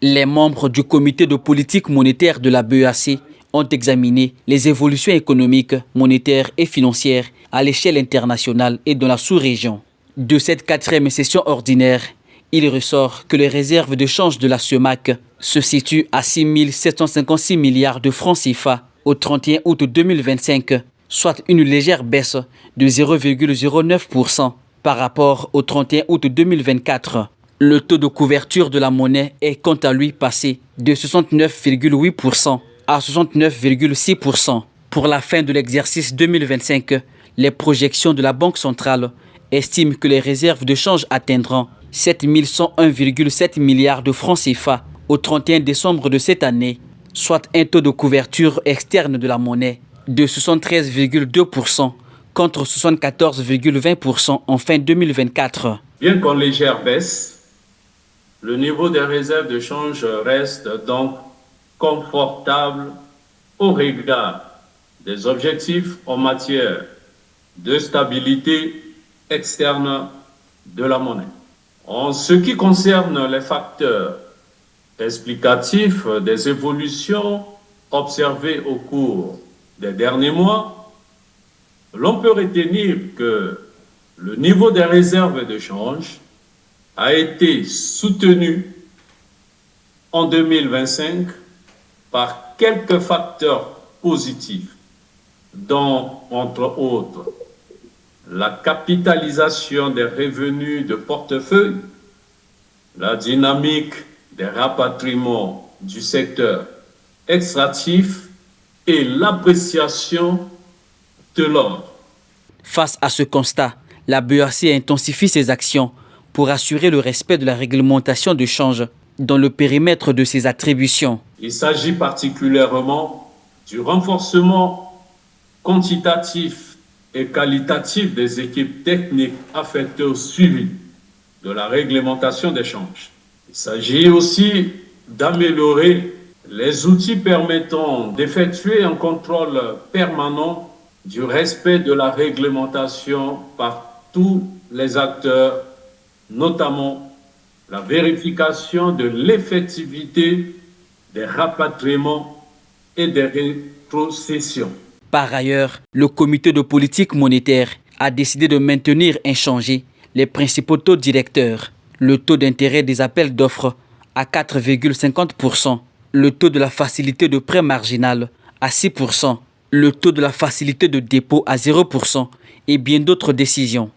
Les membres du comité de politique monétaire de la BEAC ont examiné les évolutions économiques, monétaires et financières à l'échelle internationale et dans la sous-région. De cette 4e session ordinaire, il ressort que les réserves de change de la CEMAC se situent à 6 756 milliards de francs CFA au 31 août 2025, soit une légère baisse de 0,09% par rapport au 31 août 2024. Le taux de couverture de la monnaie est quant à lui passé de 69,8% à 69,6%. Pour la fin de l'exercice 2025, les projections de la Banque centrale estiment que les réserves de change atteindront 7 101,7 milliards de francs CFA au 31 décembre de cette année, soit un taux de couverture externe de la monnaie de 73,2% contre 74,20% en fin 2024. Bien qu'en légère baisse, le niveau des réserves de change reste donc confortable au regard des objectifs en matière de stabilité externe de la monnaie. En ce qui concerne les facteurs explicatifs des évolutions observées au cours des derniers mois, l'on peut retenir que le niveau des réserves de change a été soutenu en 2025 par quelques facteurs positifs, dont, entre autres, la capitalisation des revenus de portefeuille, la dynamique des rapatriements du secteur extractif et l'appréciation de l'or. Face à ce constat, la BEAC intensifie ses actions pour assurer le respect de la réglementation de change dans le périmètre de ses attributions. Il s'agit particulièrement du renforcement quantitatif et qualitatif des équipes techniques affectées au suivi de la réglementation des changes. Il s'agit aussi d'améliorer les outils permettant d'effectuer un contrôle permanent du respect de la réglementation par tous les acteurs, notamment la vérification de l'effectivité des rapatriements et des rétrocessions. Par ailleurs, le comité de politique monétaire a décidé de maintenir inchangés les principaux taux directeurs. Le taux d'intérêt des appels d'offres à 4,50%, le taux de la facilité de prêt marginal à 6%, le taux de la facilité de dépôt à 0% et bien d'autres décisions.